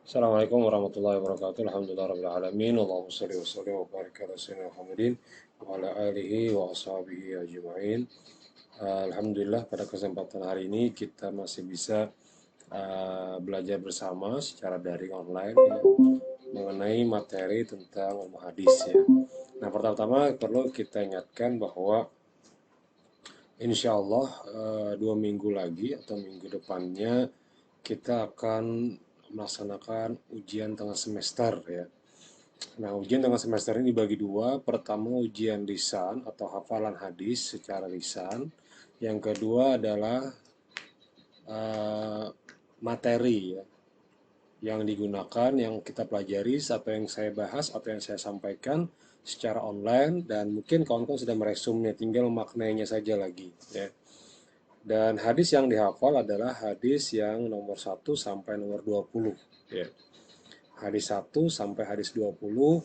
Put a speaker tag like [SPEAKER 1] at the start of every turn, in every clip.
[SPEAKER 1] Assalamualaikum warahmatullahi wabarakatuh. Alhamdulillah alamin. Allahumma shalli wa sallim wa barik ala sayyidina Muhammadin wa ala alihi wa ashabihi ajma'in. Alhamdulillah pada kesempatan hari ini kita masih bisa belajar bersama secara daring online ya, mengenai materi tentang ilmu hadis ya. Nah, pertama-tama perlu kita ingatkan bahwa insya Allah 2 minggu lagi atau minggu depannya kita akan melaksanakan ujian tengah semester ya. Nah, ujian tengah semester ini dibagi dua. Pertama, ujian lisan atau hafalan hadis secara lisan. Yang kedua adalah materi ya, yang digunakan, yang kita pelajari, atau yang saya bahas, atau yang saya sampaikan secara online. Dan mungkin kawan-kawan sudah meresumnya, tinggal memaknainya saja lagi ya. Dan hadis yang dihafal adalah hadis yang nomor 1 sampai nomor 20 ya. Hadis 1 sampai hadis 20,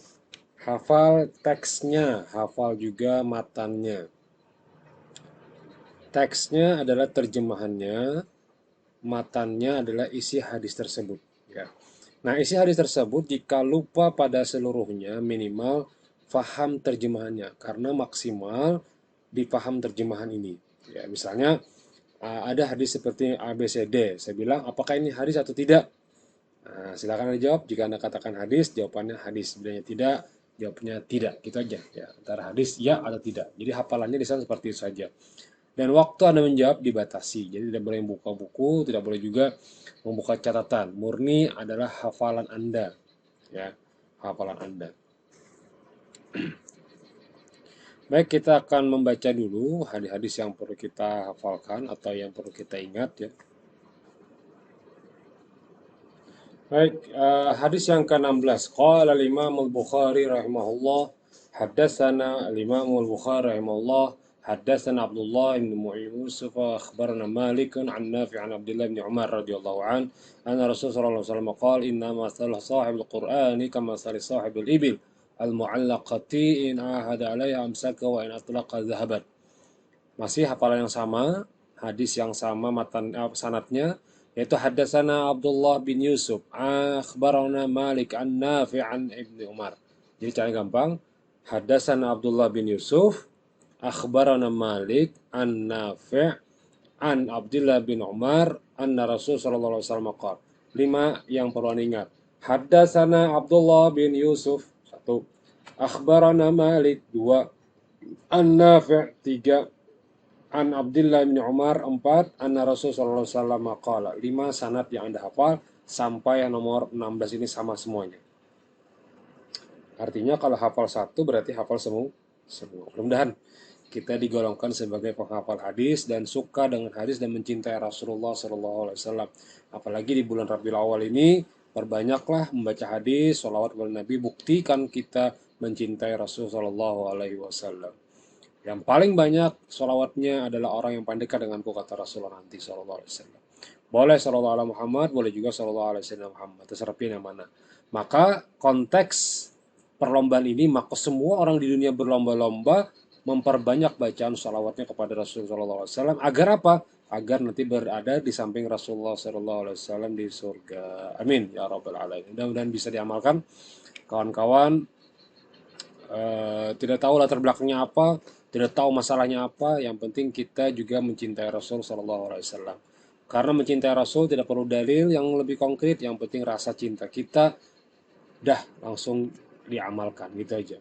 [SPEAKER 1] hafal teksnya, hafal juga matannya. Teksnya adalah terjemahannya, matannya adalah isi hadis tersebut ya. Nah, isi hadis tersebut jika lupa pada seluruhnya, minimal faham terjemahannya, karena maksimal dipaham terjemahan ini ya. Misalnya ada hadis seperti ABCD, saya bilang apakah ini hadis atau tidak. Nah, silakan Anda jawab. Jika Anda katakan hadis, jawabannya hadis. Sebenarnya tidak, jawabnya tidak. Gitu aja ya. Antara hadis ya atau tidak. Jadi hafalannya di sana seperti itu saja. Dan waktu Anda menjawab dibatasi. Jadi tidak boleh membuka buku, tidak boleh juga membuka catatan. Murni adalah hafalan Anda ya. Hafalan Anda. Baik, kita akan membaca dulu hadis-hadis yang perlu kita hafalkan atau yang perlu kita ingat ya. Baik, hadis yang ke-16. Qala al-Imam al-Bukhari rahimahullah, haddatsana al-Imam al-Bukhari rahimahullah, haddatsana Abdullah bin Yusuf akhbarana Malik an Nafi' an Abdullah bin Umar radhiyallahu an anna Rasulullah sallallahu alaihi wasallam qala inna masalah sahibul Qur'ani kama sali sahibul ibil al-mu'allaqati in ahada 'alaiha amsaka wa in atlaqa dhahabat. Masih hafalan yang sama, hadis yang sama, matan sanadnya, yaitu haddatsana Abdullah bin Yusuf akhbarana Malik an Nafi' an Ibnu Umar. Jadi cara gampang, haddatsana Abdullah bin Yusuf akhbarana Malik an Nafi' an Abdullah bin Umar anna Rasul sallallahu alaihi wasallam qala. 5 yang perlu Anda ingat. Haddatsana Abdullah bin Yusuf 1, akhbarana Malik 2, an Nafi' 3, an Abdullah bin Umar 4, anna Rasul sallallahu alaihi wasallam qala. 5 sanad yang Anda hafal sampai yang nomor 16 ini sama semuanya. Artinya kalau hafal satu berarti hafal semua. Mudah-mudahan kita digolongkan sebagai penghafal hadis dan suka dengan hadis dan mencintai Rasulullah sallallahu alaihi wasallam. Apalagi di bulan Rabiul Awal ini, perbanyaklah membaca hadis, sholawat kepada Nabi, buktikan kita mencintai Rasulullah sallallahu alaihi wasallam. Yang paling banyak sholawatnya adalah orang yang paling dekat denganku, kata Rasulullah nanti sallallahu alaihi wasallam. Boleh sallallahu alaihi Muhammad, boleh juga sallallahu alaihi wasallam Muhammad, terserah pilih yang mana. Maka konteks perlombaan ini, maka semua orang di dunia berlomba-lomba memperbanyak bacaan sholawatnya kepada Rasulullah sallallahu alaihi wasallam. Agar apa? Agar nanti berada di samping Rasulullah sallallahu alaihi wasallam di surga. Amin ya rabbal alamin. Mudah-mudahan bisa diamalkan kawan-kawan. Tidak tahu latar belakangnya apa, tidak tahu masalahnya apa, yang penting kita juga mencintai Rasul sallallahu alaihi wasallam. Karena mencintai Rasul tidak perlu dalil yang lebih konkret, yang penting rasa cinta kita dah langsung diamalkan, gitu aja.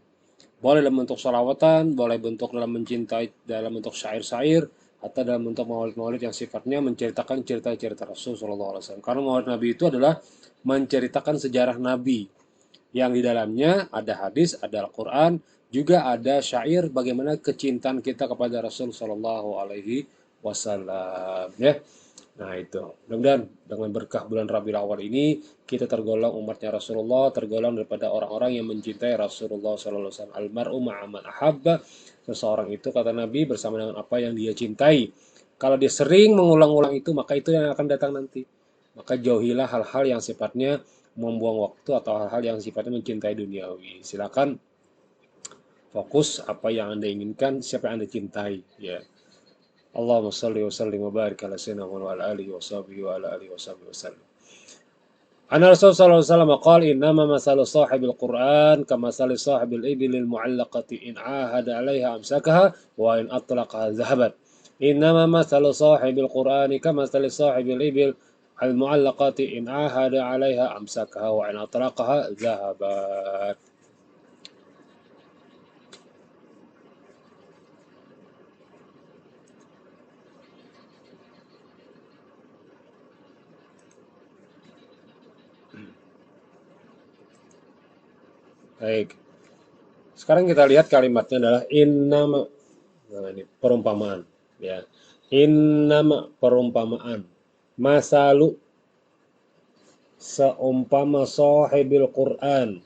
[SPEAKER 1] Boleh dalam bentuk sholawatan, boleh bentuk dalam mencintai, dalam bentuk syair-syair, atau dalam bentuk maulid-maulid yang sifatnya menceritakan cerita-cerita Rasul sallallahu alaihi wasallam. Karena maulid Nabi itu adalah menceritakan sejarah Nabi, yang di dalamnya ada hadis, ada Al-Quran, juga ada syair bagaimana kecintaan kita kepada Rasul sallallahu alaihi wasallam ya. Nah, itu. Mudah-mudahan dengan berkah bulan Rabiul Awal ini kita tergolong umatnya Rasulullah, tergolong daripada orang-orang yang mencintai Rasulullah sallallahu alaihi wasallam. Almar'u ma'a man ahabba. Seseorang itu, kata Nabi, bersama dengan apa yang dia cintai. Kalau dia sering mengulang-ulang itu, maka itu yang akan datang nanti. Maka jauhilah hal-hal yang sifatnya membuang waktu atau hal-hal yang sifatnya mencintai duniawi. Silakan fokus apa yang Anda inginkan, siapa yang Anda cintai ya. Allahumma shalli wa sallim wa barik ala sayyidina Muhammad wa ala alihi wa sahbihi wa ala alihi wa sahbihi wasallam. Anna Rasul sallallahu alaihi wasallam qala innama masalu sahibil Qur'an kamasali sahibil ibil mu'allaqati in ahada 'alaiha amsakaha wa in atlaqaha dhahabat. Innama masalu sahibil Qur'ani kamasali sahibil ibil al mu'allaqati in ahada 'alaiha amsakaha wa in atlaqaha dhahabat. Baik. Sekarang kita lihat kalimatnya adalah innama. Nah, ini perumpamaan ya. Innama perumpamaan. Masalu seumpama sahibil Quran.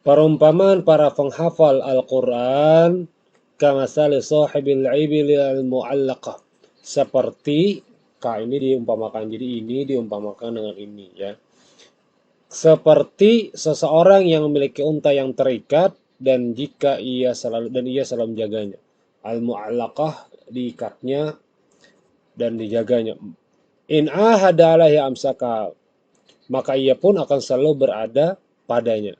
[SPEAKER 1] Perumpamaan para penghafal Al-Quran kamasali sahibil ibil al-mu'allaqah. Seperti ini diumpamakan, jadi ini diumpamakan dengan ini ya. Seperti seseorang yang memiliki unta yang terikat dan ia selalu menjaganya. Al-mu'allaqah diikatnya dan dijaganya. In ahada alaihi amsaka, maka ia pun akan selalu berada padanya.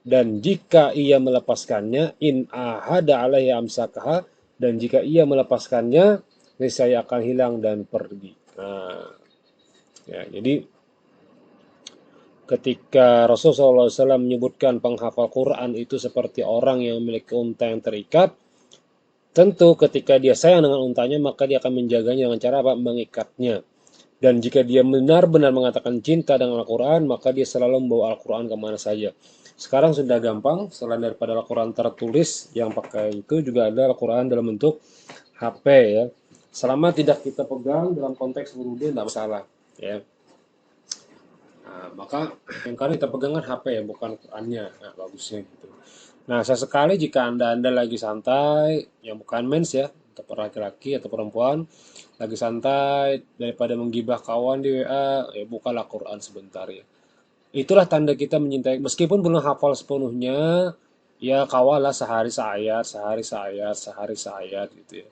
[SPEAKER 1] Dan jika ia melepaskannya, in ahada alaihi amsakaha, dan jika ia melepaskannya, niscaya akan hilang dan pergi. Nah, ya, jadi ketika Rasulullah SAW menyebutkan penghafal Quran itu seperti orang yang memiliki unta yang terikat, tentu ketika dia sayang dengan untanya, maka dia akan menjaganya dengan cara apa? Mengikatnya. Dan jika dia benar-benar mengatakan cinta dengan Al-Quran, maka dia selalu membawa Al-Quran kemana saja. Sekarang sudah gampang, selain daripada Al-Quran tertulis, yang pakai itu juga ada Al-Quran dalam bentuk HP ya. Selama tidak kita pegang dalam konteks wudhu, tidak masalah ya. Nah, maka yang kali kita pegang kan HP ya, bukan Qurannya. Nah, bagusnya gitu. Nah, sesekali jika Anda lagi santai, yang bukan mens ya, atau laki-laki atau perempuan, lagi santai, daripada menggibah kawan di WA, ya bukalah Quran sebentar ya. Itulah tanda kita mencintai, meskipun belum hafal sepenuhnya, ya kawalah sehari sayat gitu ya.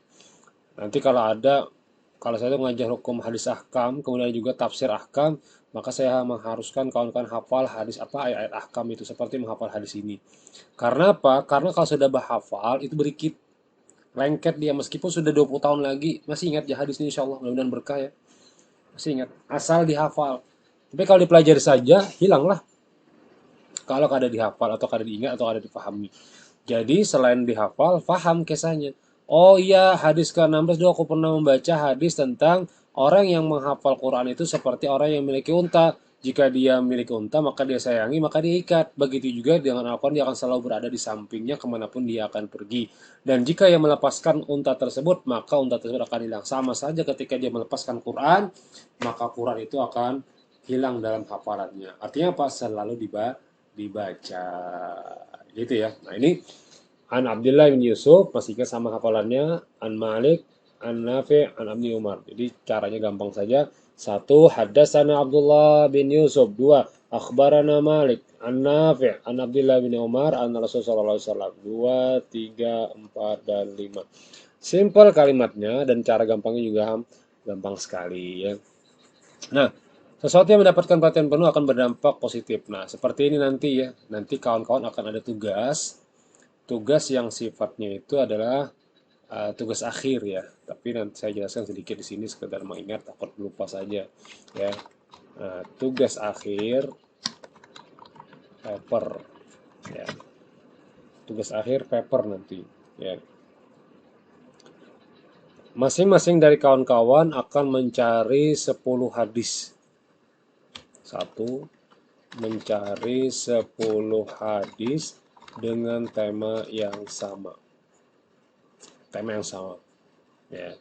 [SPEAKER 1] Nanti kalau saya itu ngajar hukum hadis ahkam, kemudian juga tafsir ahkam, maka saya mengharuskan kawan-kawan hafal hadis ayat-ayat ahkam itu seperti menghafal hadis ini. Karena apa? Karena kalau sudah bahafal itu berikit lengket dia, meskipun sudah 20 tahun lagi masih ingat ya hadis ini, insyaallah mudah-mudahan berkah ya. Masih ingat asal dihafal. Tapi kalau dipelajari saja hilanglah. Kalau kada dihafal atau kada diingat atau kada dipahami. Jadi selain dihafal, faham kisahnya. Oh iya, hadis ke-16 dulu aku pernah membaca hadis tentang orang yang menghafal Quran itu seperti orang yang memiliki unta. Jika dia memiliki unta, maka dia sayangi, maka dia ikat. Begitu juga dengan Al-Quran, dia akan selalu berada di sampingnya kemanapun dia akan pergi. Dan jika ia melepaskan unta tersebut, maka unta tersebut akan hilang. Sama saja ketika dia melepaskan Quran, maka Quran itu akan hilang dalam hafalannya. Artinya apa? Selalu dibaca. Gitu ya. Nah ini An Abdullah bin Yusuf, masih ke sama hafalannya, An Malik, An Nafi, An Abdi Umar. Jadi caranya gampang saja. Satu, Haddatsana Abdullah bin Yusuf. Dua, Akhbarana Malik, An Nafi, An Abdullah bin Umar, An Rasulullah SAW. Dua, tiga, empat, dan lima. Simple kalimatnya dan cara gampangnya juga gampang sekali ya. Nah, sesuatu yang mendapatkan perhatian penuh akan berdampak positif. Nah, seperti ini nanti ya. Nanti kawan-kawan akan ada tugas yang sifatnya itu adalah tugas akhir ya. Tapi nanti saya jelaskan sedikit di sini sekedar mengingat, takut lupa saja ya. Tugas akhir paper ya. Tugas akhir paper nanti ya. Masing-masing dari kawan-kawan akan mencari 10 hadis. Satu, mencari 10 hadis dengan tema yang sama. Tema yang sama. Ya.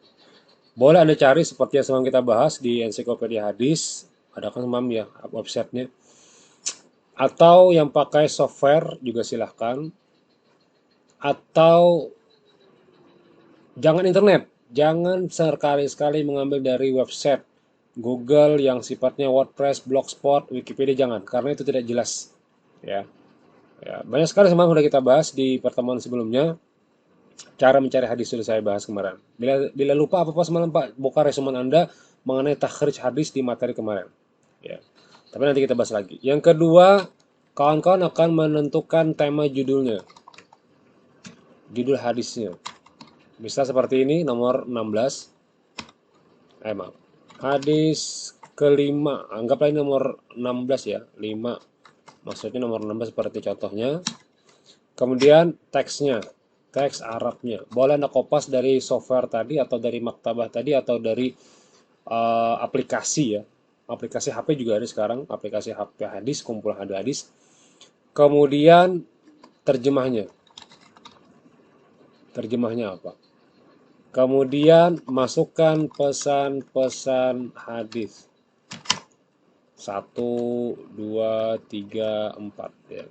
[SPEAKER 1] Boleh Anda cari seperti yang semalam kita bahas di ensiklopedia hadis, ada kan semam ya websitenya. Atau yang pakai software juga silahkan. Atau jangan internet, jangan sekali-sekali mengambil dari website Google yang sifatnya WordPress, Blogspot, Wikipedia, jangan, karena itu tidak jelas. Ya, banyak sekali semalam sudah kita bahas di pertemuan sebelumnya. Cara mencari hadis sudah saya bahas kemarin. Bila lupa apa-apa semalam Pak, buka resumen Anda mengenai takhrij hadis di materi kemarin. Ya. Tapi nanti kita bahas lagi. Yang kedua, kawan-kawan akan menentukan tema judulnya, judul hadisnya. Bisa seperti ini, nomor 16. Maaf. Hadis kelima, anggaplah ini nomor 16 ya, 5. Maksudnya nomor 16 seperti contohnya. Kemudian teksnya, teks Arabnya. Boleh Anda kopas dari software tadi atau dari maktabah tadi atau dari aplikasi ya. Aplikasi HP juga ada sekarang, aplikasi HP hadis, kumpulan hadis. Kemudian terjemahnya. Terjemahnya apa? Kemudian masukkan pesan-pesan hadis. 1, 2, 3, 4 ya.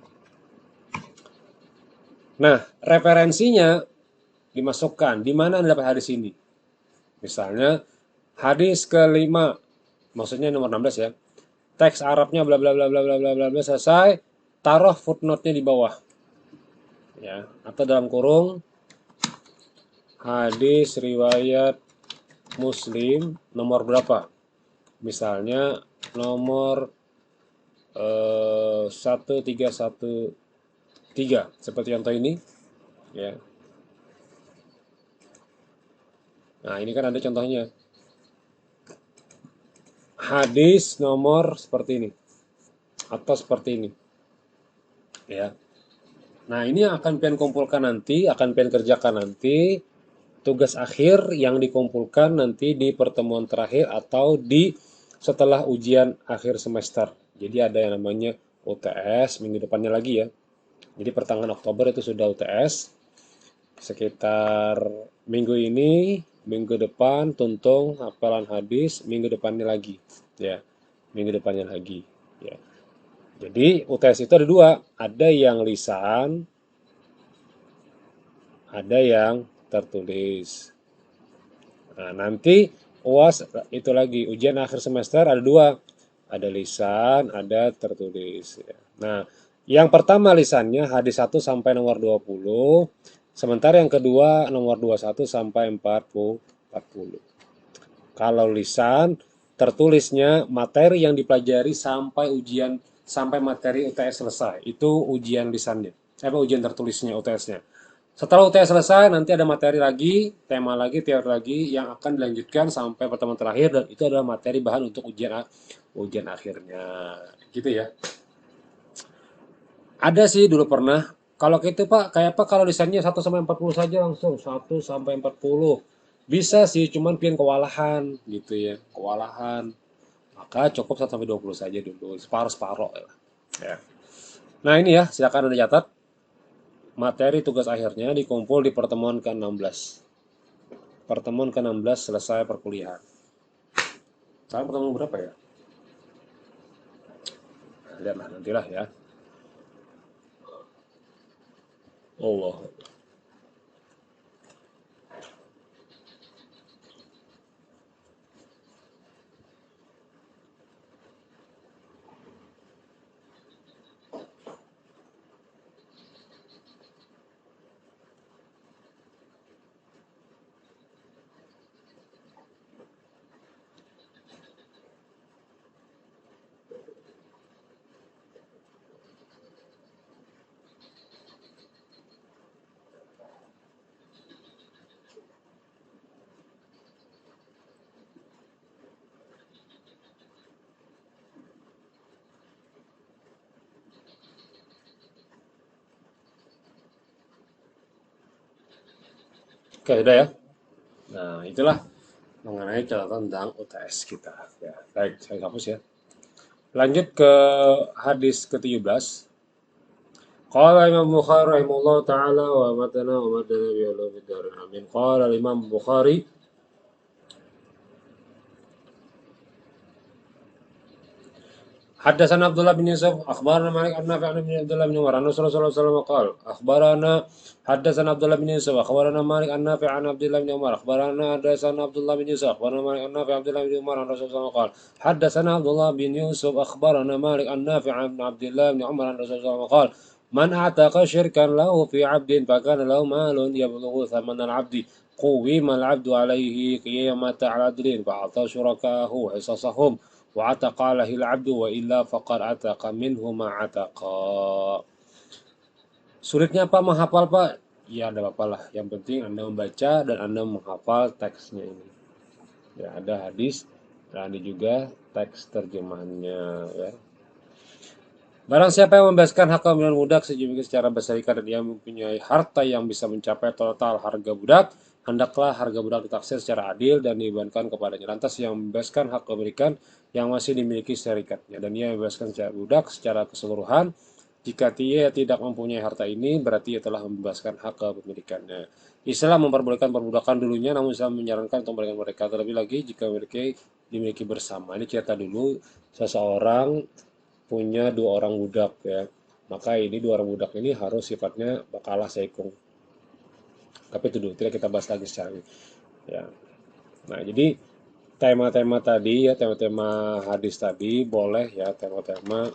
[SPEAKER 1] Nah, referensinya dimasukkan. Di mana Anda dapat hadis ini? Misalnya hadis kelima, maksudnya nomor 16 ya. Teks Arabnya bla bla bla bla bla bla bla selesai, taruh footnote-nya di bawah. Ya, atau dalam kurung hadis riwayat Muslim nomor berapa? Misalnya nomor 1313 seperti contoh ini ya. Nah, ini kan ada contohnya. Hadis nomor seperti ini atau seperti ini. Ya. Nah, ini yang akan pian kumpulkan nanti, akan pian kerjakan nanti tugas akhir yang dikumpulkan nanti di pertemuan terakhir atau di setelah ujian akhir semester. Jadi ada yang namanya UTS minggu depannya lagi ya. Jadi pertengahan Oktober itu sudah UTS. Sekitar minggu ini, minggu depan tuntung hafalan hadis, minggu depannya lagi ya. Minggu depannya lagi ya. Jadi UTS itu ada dua, ada yang lisan, ada yang tertulis. Nah, nanti UAS itu lagi, ujian akhir semester ada dua, ada lisan, ada tertulis. Nah, yang pertama lisannya hadis 1 sampai nomor 20, sementara yang kedua nomor 21 sampai 40. Kalau lisan, tertulisnya materi yang dipelajari sampai ujian, sampai materi UTS selesai. Itu ujian lisannya. Ujian tertulisnya UTS-nya. Setelah UTS selesai, nanti ada materi lagi, tema lagi, teori lagi yang akan dilanjutkan sampai pertemuan terakhir dan itu adalah materi bahan untuk ujian akhirnya. Gitu ya. Ada sih dulu pernah. Kalau gitu Pak, kayak apa kalau lisannya 1 sampai 40 saja langsung 1 sampai 40. Bisa sih, cuman pian kewalahan gitu ya, kewalahan. Maka cukup 1 sampai 20 saja dulu, separuh-separuh ya. Nah, ini ya, silakan Anda catat. Materi tugas akhirnya dikumpul di pertemuan ke-16. Pertemuan ke-16 selesai perkuliahan. Sekarang pertemuan berapa ya? Nah, lihatlah nantilah ya. Allah. Oke, sudah ya. Nah, itulah mengenai catatan tentang UTS kita. Ya, baik, saya hapus ya. Lanjut ke hadis ke-17. Qala Imam Bukhari rahimahullah ta'ala wa matana wa matana bi Allah fi darin amin. Qala Imam Bukhari حدثنا عبد الله بن يوسف اخبرنا مالك عن نافع عن ابن عبد الله بن عمر ان رسول الله صلى الله عليه وسلم قال اخبرنا حدثنا عبد الله بن يوسف اخبرنا مالك عن نافع عن عبد الله بن عمر اخبرنا حدثنا عبد الله بن يوسف اخبرنا مالك عن نافع عن عبد الله بن عمر عن رسول الله صلى الله عليه وسلم قال حدثنا عبد الله بن يوسف اخبرنا مالك عن نافع عن عبد الله بن عمر عن رسول الله صلى الله عليه وسلم قال من اعتق شركا له في عبد فكان له مال يبلغ ثمن العبد قوم العبد عليه قيامة العدل فأعطى شركاءه حصصهم Wa ataqa lahil abdu wa illa faqad ataqa minhu ma ataqa. Sulitnya apa menghafal Pak? Ya ada apa lah. Yang penting Anda membaca dan Anda menghafal teksnya ini. Ya ada hadis dan ada juga teks terjemahannya ya. Barang siapa yang membebaskan hak kemudian budak secara berserikat dan dia mempunyai harta yang bisa mencapai total harga budak, hendaklah harga budak ditaksir secara adil dan dibebankan kepadanya. Lantas yang membebaskan hak kepemilikan yang masih dimiliki serikatnya dan dia membebaskan secara budak secara keseluruhan. Jika dia tidak mempunyai harta ini, berarti ia telah membebaskan hak kepemilikannya. Islam memperbolehkan perbudakan dulunya, namun Islam menyarankan untuk memberikan mereka terlebih lagi jika dimiliki bersama. Ini cerita dulu seseorang punya dua orang budak ya. Maka ini dua orang budak ini harus sifatnya bakalah seikung. Tapi itu dulu, tidak kita bahas lagi secara ini. Ya. Nah, jadi tema-tema tadi ya, tema-tema hadis tadi boleh ya, tema-tema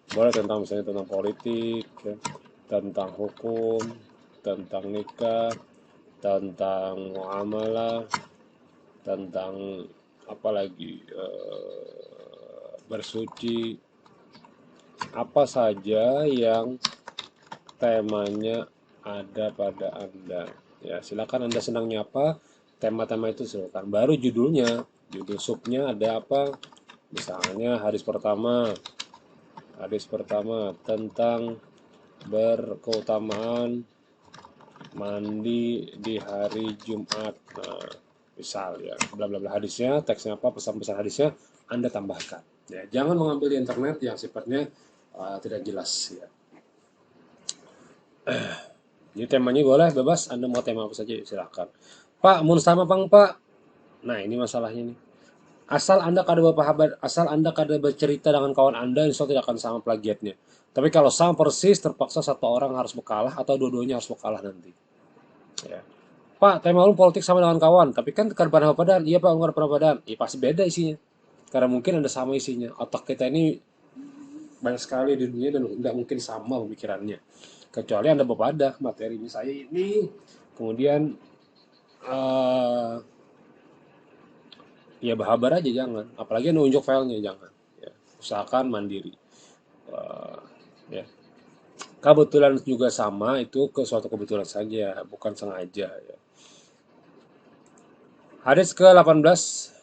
[SPEAKER 1] boleh tentang misalnya tentang politik, ya, tentang hukum, tentang nikah, tentang muamalah, tentang apalagi bersuci, apa saja yang temanya ada pada Anda. Ya, silakan Anda senangnya apa, tema-tema itu silakan. Baru judulnya, judul subnya ada apa? Misalnya hadis pertama tentang berkeutamaan mandi di hari Jumat. Nah, misal ya, bla bla bla hadisnya, teksnya apa, pesan-pesan hadisnya Anda tambahkan. Ya, jangan mengambil di internet yang sifatnya tidak jelas ya. Jadi temanya boleh bebas, Anda mau tema apa saja silakan. Pak, mun sama Bang Pak. Nah, ini masalahnya nih. Asal Anda kada bercerita dengan kawan Anda, insya Allah tidak akan sama plagiatnya. Tapi kalau sama persis, terpaksa satu orang harus berkalah atau dua-duanya harus berkalah nanti. Ya. Pak, tema lu politik sama dengan kawan, tapi kan kada pernah padaan. Iya Pak, nggak pernah padaan. Ya pasti beda isinya. Karena mungkin ada sama isinya. Otak kita ini banyak sekali di dunia dan tidak mungkin sama pemikirannya. Kecuali Anda berpada materi saya ini, kemudian eh ya berhabar aja jangan. Apalagi nunjuk filenya jangan. Ya. Usahakan mandiri. Eh, ya. Kebetulan juga sama itu ke suatu kebetulan saja, bukan sengaja. Ya. Hadis ke-18.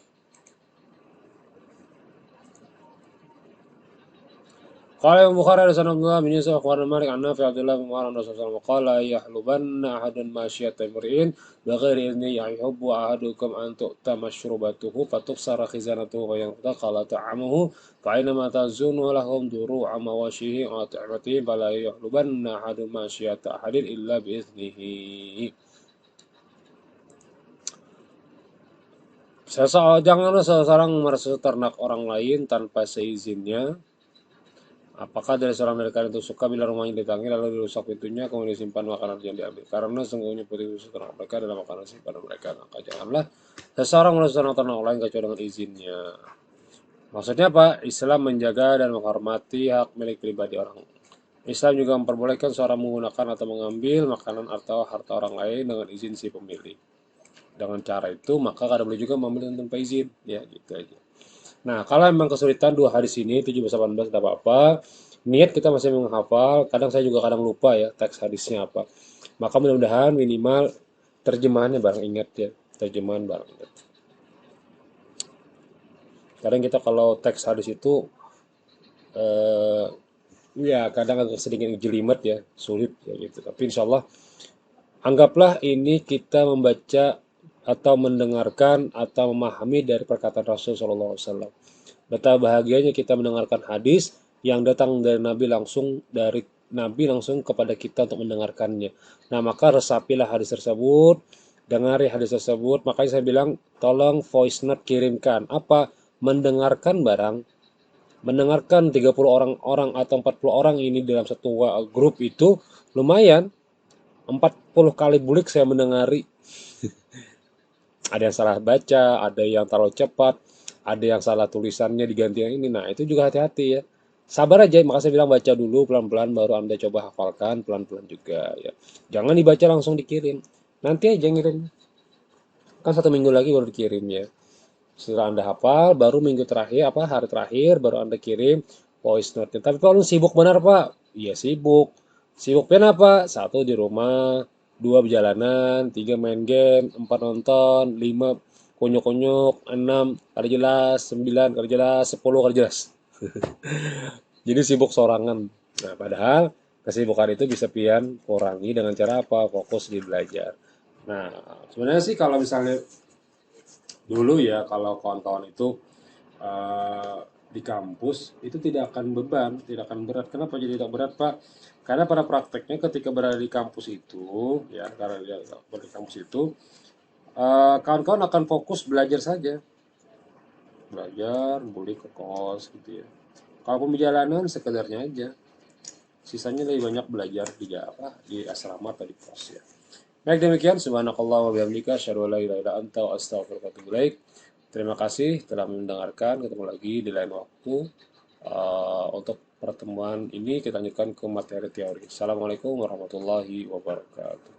[SPEAKER 1] قال البخاري حدثنا عبد الله بن يوسف أخبرنا مالك عن نافع عبد الله بن عمر أن الرسول صلى الله عليه وسلم قال لا يحلبن أحد ماشية امرئ بغير إذنه يحب أحدكم أن تؤتى مشروبته فتبصر خزانته وينتقل طعامه فأينما تزون لهم دروع مواشيه وأطعمتهم فلا يحلبن أحد ماشية أحد إلا بإذنه. Janganlah seseorang merasa ternak orang lain tanpa seizinnya. Apakah dari seorang dari kalian itu suka bila rumahnya didatangi lalu dirusak pintunya kemudian disimpan makanan yang diambil? Karena sungguhnya putih itu ternak mereka adalah makanan simpanan mereka. Maka janganlah seseorang merusak ternak orang lain kecuali dengan izinnya. Maksudnya apa? Islam menjaga dan menghormati hak milik pribadi orang. Islam juga memperbolehkan seorang menggunakan atau mengambil makanan atau harta orang lain dengan izin si pemilik. Dengan cara itu maka kada boleh juga mengambil tanpa izin. Ya gitu aja. Nah, kalau memang kesulitan dua hadis ini 17-18 tidak apa-apa. Niat kita masih menghafal, kadang saya juga kadang lupa ya teks hadisnya apa. Maka mudah-mudahan minimal terjemahannya barang ingat ya, terjemahan barang ingat. Kadang kita kalau teks hadis itu eh, ya kadang agak sedikit jelimet ya, sulit ya gitu. Tapi insya Allah anggaplah ini kita membaca atau mendengarkan atau memahami dari perkataan Rasul Shallallahu Alaihi Wasallam. Betapa bahagianya kita mendengarkan hadis yang datang dari Nabi langsung kepada kita untuk mendengarkannya. Nah, maka resapilah hadis tersebut, dengari hadis tersebut. Makanya saya bilang, tolong voice note kirimkan. Apa? Mendengarkan barang. Mendengarkan 30 orang atau 40 orang ini dalam satu grup itu lumayan. 40 kali bulik saya mendengari. Ada yang salah baca, ada yang terlalu cepat, ada yang salah tulisannya diganti yang ini. Nah, itu juga hati-hati ya. Sabar aja, maka saya bilang baca dulu pelan-pelan baru Anda coba hafalkan pelan-pelan juga ya. Jangan dibaca langsung dikirim. Nanti aja ngirim. Kan 1 minggu lagi baru dikirim ya. Setelah Anda hafal, baru minggu terakhir, hari terakhir, baru Anda kirim voice note-nya. Tapi kalau sibuk benar, Pak? Iya sibuk. Sibuknya apa? Satu di rumah, dua perjalanan, tiga main game, empat nonton, lima kunyuk-kunyuk, enam kada jelas, sembilan kada jelas, sepuluh kada jelas. Jadi sibuk sorangan. Nah, padahal kesibukan itu bisa pian kurangi dengan cara apa? Fokus di belajar. Nah, sebenarnya sih kalau misalnya dulu ya, kalau kawan-kawan itu eh, di kampus itu tidak akan beban, tidak akan berat. Kenapa jadi tidak berat, Pak? Karena pada prakteknya ketika berada di kampus itu, ya, karena berada di kampus itu, kawan-kawan akan fokus belajar saja, belajar, boleh ke kos gitu ya. Kalau pembelajaran sekedarnya aja, sisanya lebih banyak belajar di apa di asrama atau di kos ya. Baik demikian, subhanakallah wa bihamdika, asyhadu an la ilaha illa anta wa astaghfiruka wa atubu ilaik. Terima kasih telah mendengarkan. Ketemu lagi di lain waktu. Untuk pertemuan ini kita lanjutkan ke materi teori. Assalamualaikum warahmatullahi wabarakatuh.